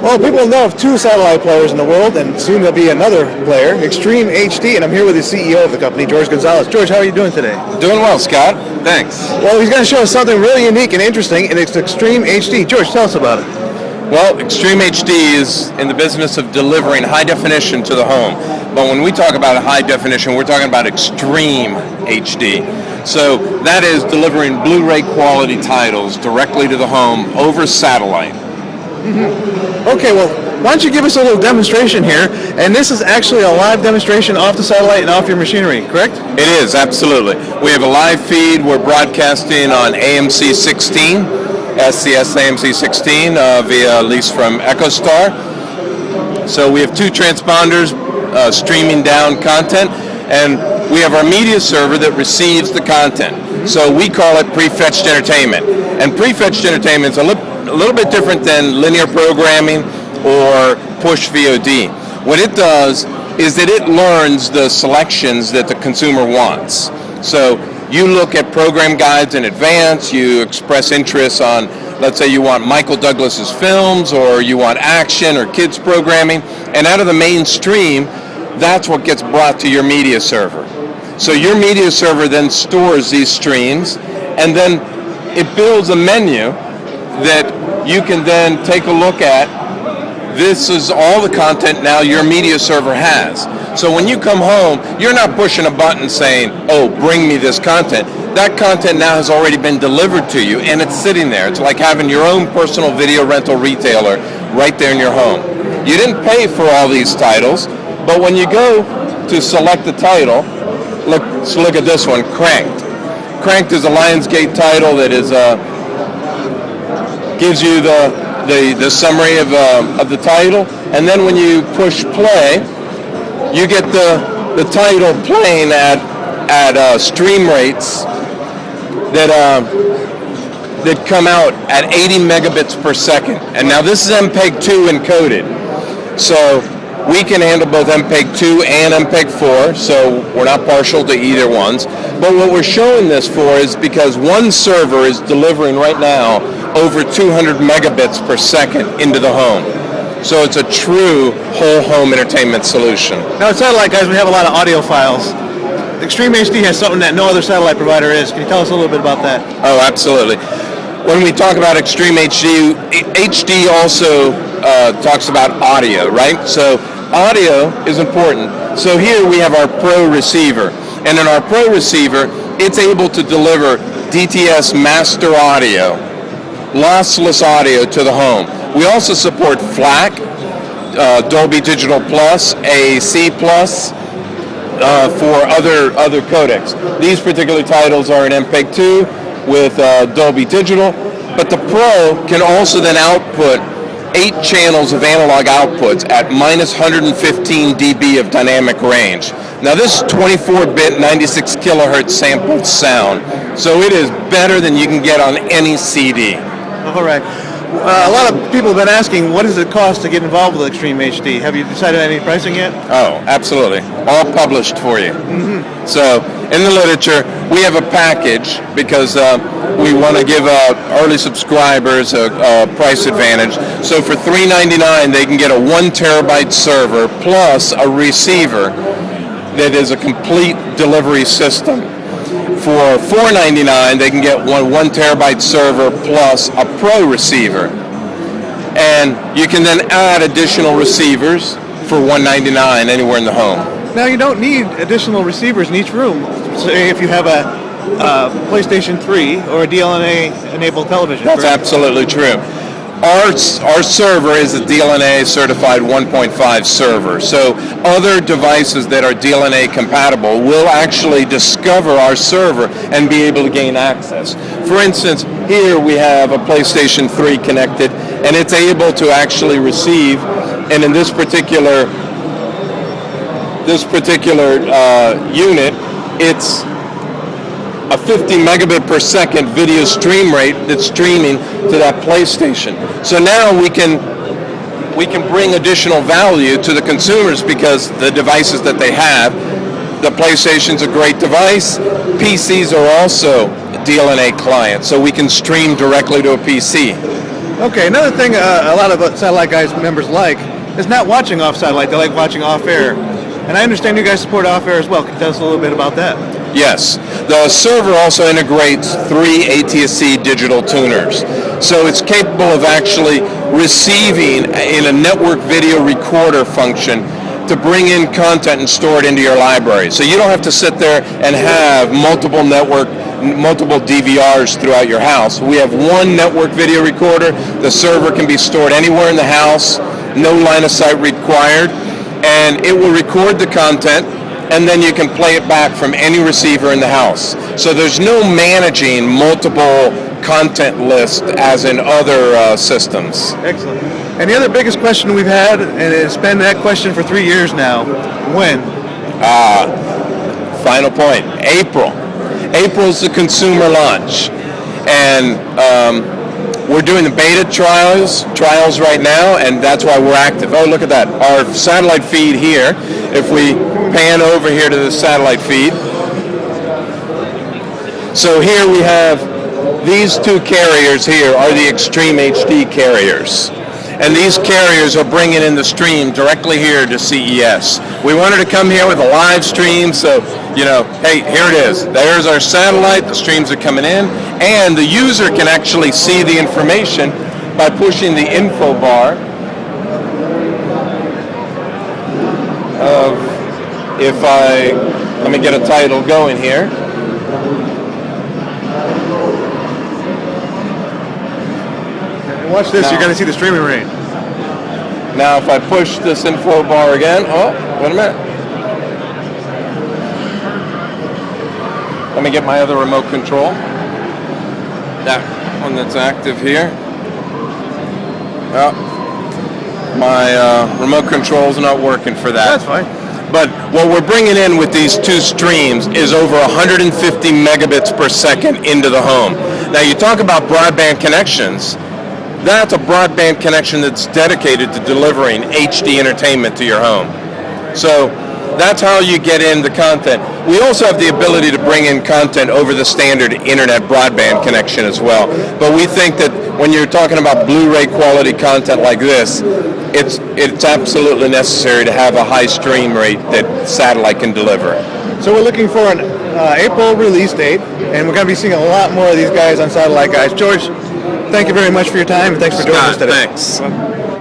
Well, people know of two satellite players in the world, and soon there'll be another player, XStreamHD, and I'm here with the CEO of the company, George Gonzalez. George, how are you doing today? Doing well, Scott. Thanks. Well, he's going to show us something really unique and interesting, and it's XStreamHD. George, tell us about it. Well, XStreamHD is in the business of delivering high definition to the home. But when we talk about high definition, we're talking about extreme HD. So that is delivering Blu-ray quality titles directly to the home over satellite. Mm-hmm. Okay, well, why don't you give us a little demonstration here? And this is actually a live demonstration off the satellite and off your machinery, correct? It is, absolutely. We have a live feed. We're broadcasting on AMC 16, SCS AMC 16 via lease from EchoStar. So we have two transponders streaming down content, and we have our media server that receives the content. So we call it prefetched entertainment. And prefetched entertainment is a little bit different than linear programming or push VOD. What it does is that it learns the selections that the consumer wants. So you look at program guides in advance, you express interest on, let's say you want Michael Douglas's films, or you want action or kids programming, and out of the mainstream, that's what gets brought to your media server. So your media server then stores these streams, and then it builds a menu that you can then take a look at. This is all the content now your media server has. So when you come home, you're not pushing a button saying, oh, bring me this content. That content now has already been delivered to you, and it's sitting there. It's like having your own personal video rental retailer right there in your home. You didn't pay for all these titles, but when you go to select the title, let's look at this one, Cranked. Cranked is a Lionsgate title that is gives you the summary of the title, and then when you push play, you get the title playing at stream rates that come out at 80 megabits per second. And now this is MPEG-2 encoded, so we can handle both MPEG-2 and MPEG-4, so we're not partial to either ones. But what we're showing this for is because one server is delivering right now over 200 megabits per second into the home. So it's a true whole home entertainment solution. Now at satellite, guys, we have a lot of audio files. XStreamHD has something that no other satellite provider is. Can you tell us a little bit about that? Oh, absolutely. When we talk about XStreamHD, HD also talks about audio, right? So audio is important. So here we have our Pro receiver. And in our Pro receiver, it's able to deliver DTS master audio, lossless audio to the home. We also support FLAC, Dolby Digital Plus, AAC Plus, for other codecs. These particular titles are in MPEG-2 with Dolby Digital, but the Pro can also then output 8 channels of analog outputs at minus 115 dB of dynamic range. Now this is 24-bit 96 kilohertz sampled sound, so it is better than you can get on any CD. All right. A lot of people have been asking, what does it cost to get involved with XStreamHD? Have you decided on any pricing yet? Oh, absolutely. All published for you. Mm-hmm. So in the literature, we have a package because we want to give early subscribers a price advantage. So for $399, they can get a 1 terabyte server plus a receiver that is a complete delivery system. For $499, they can get one terabyte server plus a Pro receiver. And you can then add additional receivers for $199 anywhere in the home. Now you don't need additional receivers in each room. Say if you have a PlayStation 3 or a DLNA-enabled television. That's correct? absolutely true. Our server is a DLNA certified 1.5 server, so other devices that are DLNA compatible will actually discover our server and be able to gain access. For instance, here we have a PlayStation 3 connected, and it's able to actually receive, and in this particular unit, it's a 50 megabit per second video stream rate that's streaming to that PlayStation. So now we can bring additional value to the consumers because the devices that they have, the PlayStation's a great device. PCs are also DLNA clients, so we can stream directly to a PC. Okay, another thing a lot of Satellite Guys members like is not watching off satellite. They like watching off air. And I understand you guys support off air as well. Can you tell us a little bit about that? Yes. The server also integrates 3 ATSC digital tuners. So it's capable of actually receiving in a network video recorder function to bring in content and store it into your library. So you don't have to sit there and have multiple DVRs throughout your house. We have one network video recorder. The server can be stored anywhere in the house, no line of sight required, and it will record the content, and then you can play it back from any receiver in the house. So there's no managing multiple content lists as in other systems. Excellent. And the other biggest question we've had, and it's been that question for 3 years now, when? Final point, April. April's the consumer launch. And we're doing the beta trials right now, and that's why we're active. Oh, look at that. Our satellite feed here, if we pan over here to the satellite feed. So here we have these 2 carriers here are the XStreamHD carriers. And these carriers are bringing in the stream directly here to CES. We wanted to come here with a live stream, so, hey, here it is. There's our satellite, the streams are coming in, and the user can actually see the information by pushing the info bar of, let me get a title going here. Watch this, you're going to see the streaming range. Now if I push this info bar again, wait a minute. Let me get my other remote control. That one that's active here. My remote control's not working for that. That's fine. But what we're bringing in with these 2 streams is over 150 megabits per second into the home. Now you talk about broadband connections. That's a broadband connection that's dedicated to delivering HD entertainment to your home. So that's how you get in the content. We also have the ability to bring in content over the standard internet broadband connection as well. But we think that when you're talking about Blu-ray quality content like this, it's absolutely necessary to have a high stream rate that satellite can deliver. So we're looking for an April release date, and we're going to be seeing a lot more of these guys on Satellite Guys. George, thank you very much for your time, and thanks for joining us today. Thanks.